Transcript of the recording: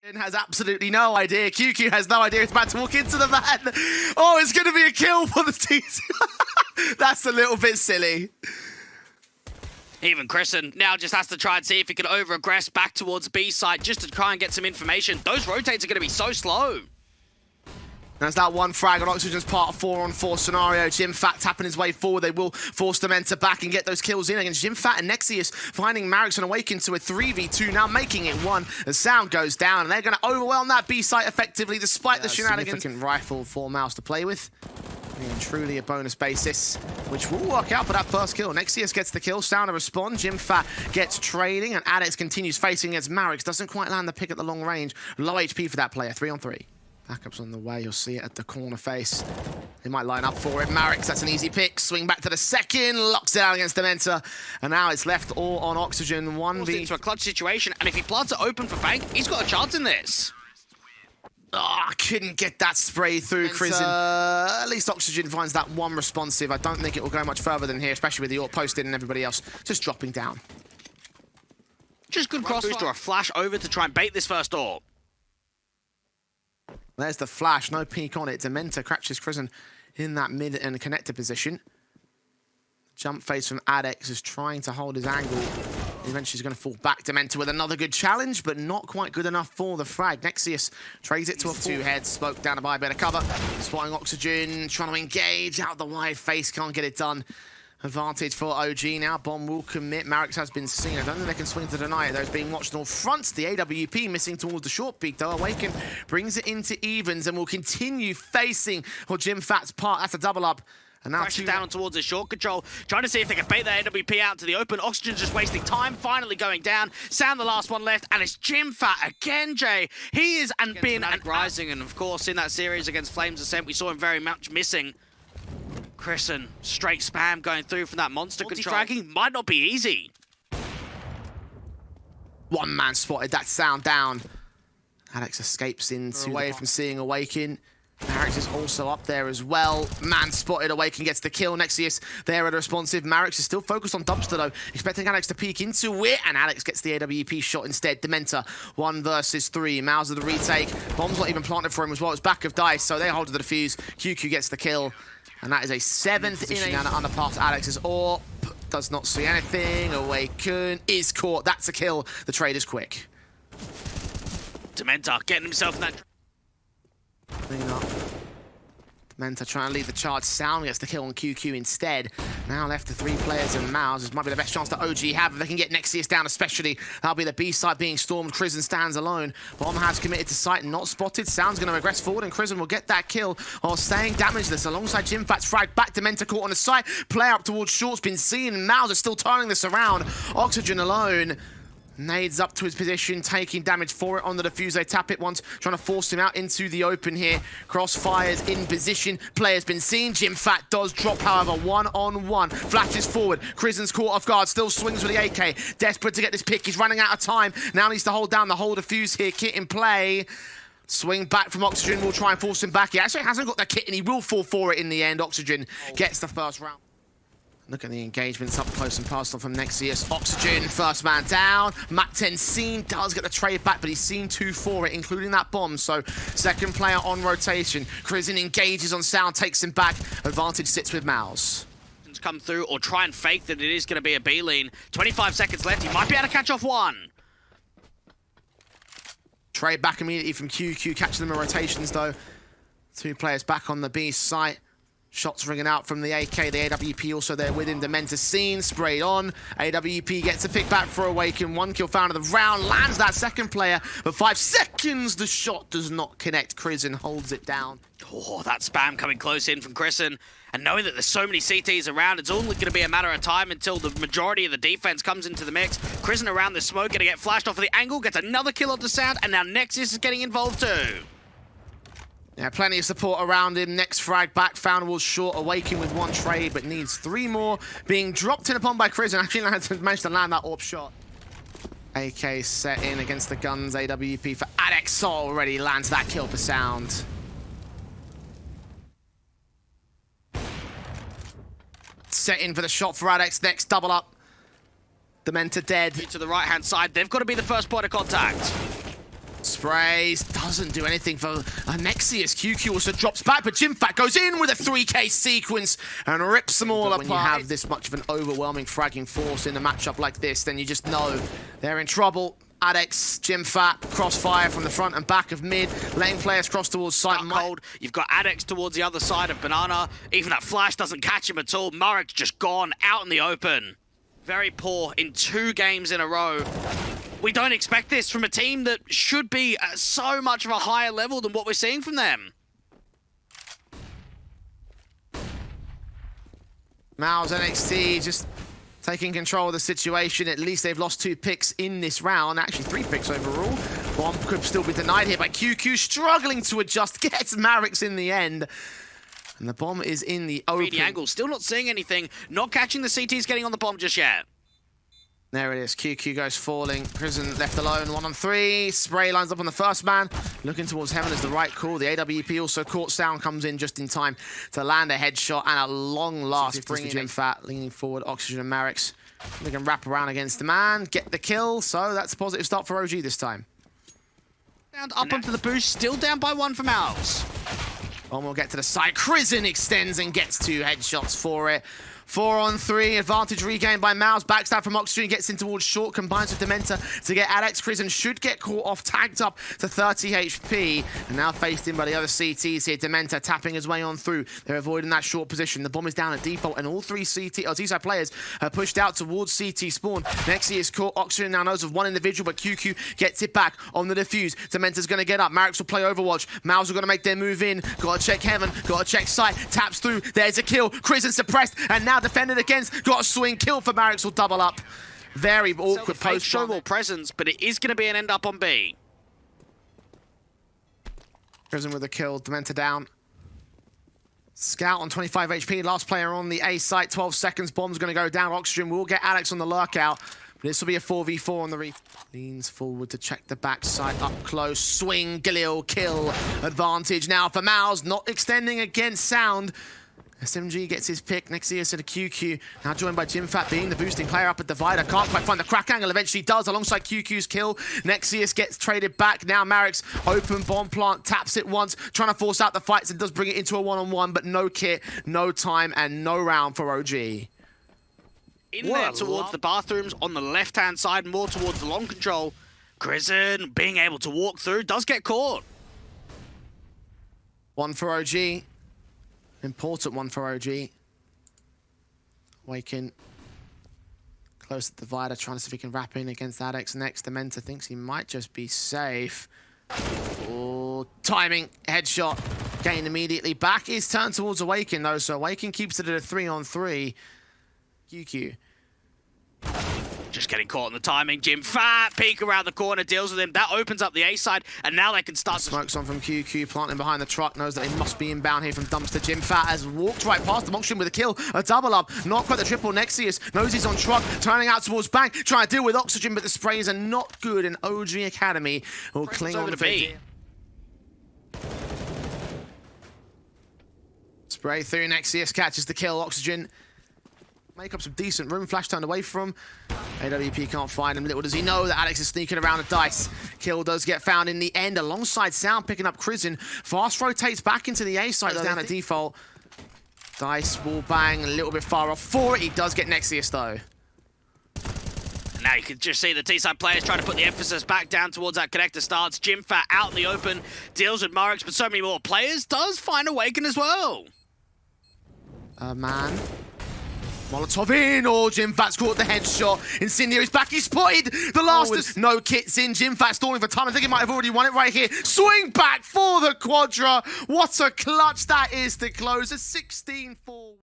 Has absolutely no idea. QQ has no idea. It's about to walk into the van. Oh, it's going to be a kill for the team. That's a little bit silly. Even Chrisen now just has to try and see if he can over-aggress back towards B site just to try and get some information. Those rotates are going to be so slow. There's that one frag on Oxygen's part of 4-on-4 scenario. Jimfat tapping his way forward. They will force them enter back and get those kills in against Jimfat and Nexius, finding Marix and Awaken to a 3v2, now making it 1 as sound goes down, and they're going to overwhelm that B site effectively despite the shenanigans. Significant rifle for MOUZ to play with. And truly a bonus basis, which will work out for that first kill. Nexius gets the kill, Sound to respond. Jimfat gets trading, and adeX continues facing against Marix. Doesn't quite land the pick at the long range. Low HP for that player, 3-on-3. Backup's on the way, you'll see it at the corner face. They might line up for it. Marix, that's an easy pick. Swing back to the second, locks it out against Dementa. And now it's left all on Oxygen. 1v. Into a clutch situation, and if he plants it open for Bank, he's got a chance in this. Oh, couldn't get that spray through, Chrisen. At least Oxygen finds that one responsive. I don't think it will go much further than here, especially with the AWP posted and everybody else just dropping down. Just good cross boost or a flash over to try and bait this first AWP. There's the flash, no peek on it. Dementa catches Chrisen in that mid and connector position. Jump phase from adeX is trying to hold his angle. Eventually he's going to fall back. Dementa with another good challenge, but not quite good enough for the frag. Nexius trades it to a two-head, smoke down to buy a better cover. Spotting Oxygen, trying to engage out the wide face, can't get it done. Advantage for OG now. Bomb will commit. Marix has been seen. I don't think they can swing to deny it. Those being watched all fronts. The AWP missing towards the short peak, though. Awaken brings it into evens and will continue facing for Jimfat's part. That's a double up. And now Crashing down towards the short control, trying to see if they can bait their AWP out to the open. Oxygen's just wasting time, finally going down. Sound the last one left, and it's Jimfat again, Jay. He is and been and rising, and of course in that series against Flames Ascent, we saw him very much missing. Chrisen, straight spam going through from that monster control. Multi-fragging might not be easy. One man spotted that Sound down. adeX escapes into away from seeing Awaken. Marix is also up there as well. Man spotted, Awaken gets the kill. Nexius there at a responsive. Marix is still focused on Dumpster though, expecting adeX to peek into it, and adeX gets the AWP shot instead. Dementa, 1 versus 3. MOUZ with the retake. Bomb's not even planted for him as well. It's back of dice, so they hold to the defuse. QQ gets the kill. And that is a 7th inning. And underpass adeX's AWP. Does not see anything. Awaken is caught. That's a kill. The trade is quick. Dementa getting himself in that. Clean up. Dementa trying to lead the charge. Sound gets the kill on QQ instead. Now left to 3 players and MOUZ. This might be the best chance that OG have if they can get Nexius down especially. That'll be the B side being stormed. Chrisen stands alone. Bomb has committed to site, not spotted. Sound's going to regress forward and Chrisen will get that kill while staying damageless alongside Jimfat's frag back. Dementa caught on the site. Player up towards short's been seen. MOUZ is still turning this around. Oxygen alone. Nades up to his position, taking damage for it on the defuse. They tap it once, trying to force him out into the open here. Crossfires in position. Player's been seen. Jimfat does drop, however, 1-on-1. Flashes forward. Chrisen's caught off guard, still swings with the AK. Desperate to get this pick. He's running out of time. Now needs to hold down the whole defuse here. Kit in play. Swing back from Oxygen. We'll try and force him back. He actually hasn't got the kit and he will fall for it in the end. Oxygen gets the first round. Look at the engagements up close and personal from Nexius. Oxygen, first man down. Mac-10 seen, does get the trade back, but he's seen 2 for it, including that bomb. So, second player on rotation. Chrisen engages on Sound, takes him back. Advantage sits with MOUZ. Come through or try and fake that it is going to be a B lean. 25 seconds left, he might be able to catch off one. Trade back immediately from QQ, catching them in rotations though. 2 players back on the B site. Shots ringing out from the AK, the AWP also there with him. Dementa seen, sprayed on. AWP gets a pick back for Awaken. 1 kill found of the round, lands that second player, but 5 seconds, the shot does not connect. Chrisen holds it down. Oh, that spam coming close in from Chrisen. And knowing that there's so many CTs around, it's only going to be a matter of time until the majority of the defense comes into the mix. Chrisen around the smoke, going to get flashed off of the angle, gets another kill on the Sound, and now Nexius is getting involved too. Yeah, plenty of support around him. Next frag back, found was short. Awaken with 1 trade, but needs 3 more. Being dropped in upon by Chrisen. Actually managed to land that AWP shot. AK set in against the guns. AWP for adeX already lands that kill for Sound. Set in for the shot for adeX. Next double up. Dementa dead. To the right-hand side, they've got to be the first point of contact. sprays, doesn't do anything for Nexius. QQ also drops back, but Jimfat goes in with a 3K sequence and rips them all apart. When you have this much of an overwhelming fragging force in a matchup like this, then you just know they're in trouble. adeX, Jimfat, crossfire from the front and back of mid, letting players cross towards site. Cold. You've got adeX towards the other side of Banana. Even that flash doesn't catch him at all. Murek's just gone out in the open. Very poor in 2 games in a row. We don't expect this from a team that should be at so much of a higher level than what we're seeing from them. MOUZ NXT just taking control of the situation. At least they've lost 2 picks in this round. Actually, 3 picks overall. Bomb could still be denied here by QQ, struggling to adjust. Gets Marek's in the end. And the bomb is in the open. 3D angle, still not seeing anything. Not catching the CTs getting on the bomb just yet. There it is. QQ goes falling. Prison left alone. 1-on-3. Spray lines up on the first man. Looking towards heaven is the right call. The AWP also caught. Sound comes in just in time to land a headshot and a long last. Bringing Jimfat, leaning forward. Oxygen and Marek's. They can wrap around against the man, get the kill. So that's a positive start for OG this time. And up onto the boost. Still down by 1 for MOUZ. Bomb will get to the side. Crizzen extends and gets 2 headshots for it. 4-on-3, advantage regained by MOUZ. Backstab from Oxygen, gets in towards short, combines with Dementa to get adeX. Crizzen should get caught off, tagged up to 30 HP. And now faced in by the other CTs here. Dementa tapping his way on through. They're avoiding that short position. The bomb is down at default, and all 3 T-side players are pushed out towards CT spawn. Nexi is caught. Oxygen now knows of 1 individual, but QQ gets it back on the defuse. Dementa's going to get up. Marek's will play Overwatch. MOUZ are going to make their move in. Got to check heaven. Got to check site. Taps through. There's a kill. Crizzen suppressed, and now defended against. Got a swing. Kill for Marek's will double up. Very awkward post. Show more presence, but it is going to be an end up on B. Crizzen with a kill. Dementa down. Scout on 25 HP. Last player on the A site. 12 seconds. Bomb's going to go down. Oxygen will get adeX on the lurkout. But this will be a 4v4 on the reef. Leans forward to check the backside. Up close. Swing. Galil. Kill. Advantage now for MOUZ. Not extending against Sound. SMG gets his pick. Nexius at a QQ. Now joined by Jimfat being the boosting player up at Divider. Can't quite find the crack angle. Eventually does alongside QQ's kill. Nexius gets traded back. Now Marek's open bomb plant. Taps it once. Trying to force out the fights and does bring it into a one-on-one. But no kit, no time, and no round for OG. In there towards the bathrooms on the left-hand side. More towards the long control. Crizzen being able to walk through. Does get caught. 1 for OG. Important 1 for OG. Waking. Close to the Divider, trying to see if he can wrap in against adeX next. Dementa thinks he might just be safe. Oh, timing, headshot. Gain immediately. Back is turned towards Awaken though, so Awaken keeps it at a 3-on-3. QQ. Just getting caught in the timing. Jimfat, peek around the corner, deals with him. That opens up the A side, and now they can start to... Smokes on from QQ, planting behind the truck, knows that they must be inbound here from Dumpster. Jimfat has walked right past the Oxygen with a kill, a double up, not quite the triple. Nexius knows he's on truck, turning out towards Bank, trying to deal with Oxygen, but the sprays are not good, and OG Academy will cling on to B. Spray through, Nexius catches the kill, Oxygen. Make up some decent room. Flash turned away from. AWP can't find him. Little does he know that adeX is sneaking around the dice. Kill does get found in the end alongside Sound picking up Crizzen. Fast rotates back into the A site down at default. Dice, wall bang, a little bit far off for it. He does get Nexius though. Now you can just see the T-side players trying to put the emphasis back down towards that connector starts. Jimfat out in the open, deals with Murek's, but so many more players. Does find Awaken as well. Man. Molotov in, or Jimfat's caught the headshot. Incendiary's back, he's spotted the last. No kits in, Jimfat stalling for time. I think he might have already won it right here. Swing back for the Quadra. What a clutch that is to close a 16-4.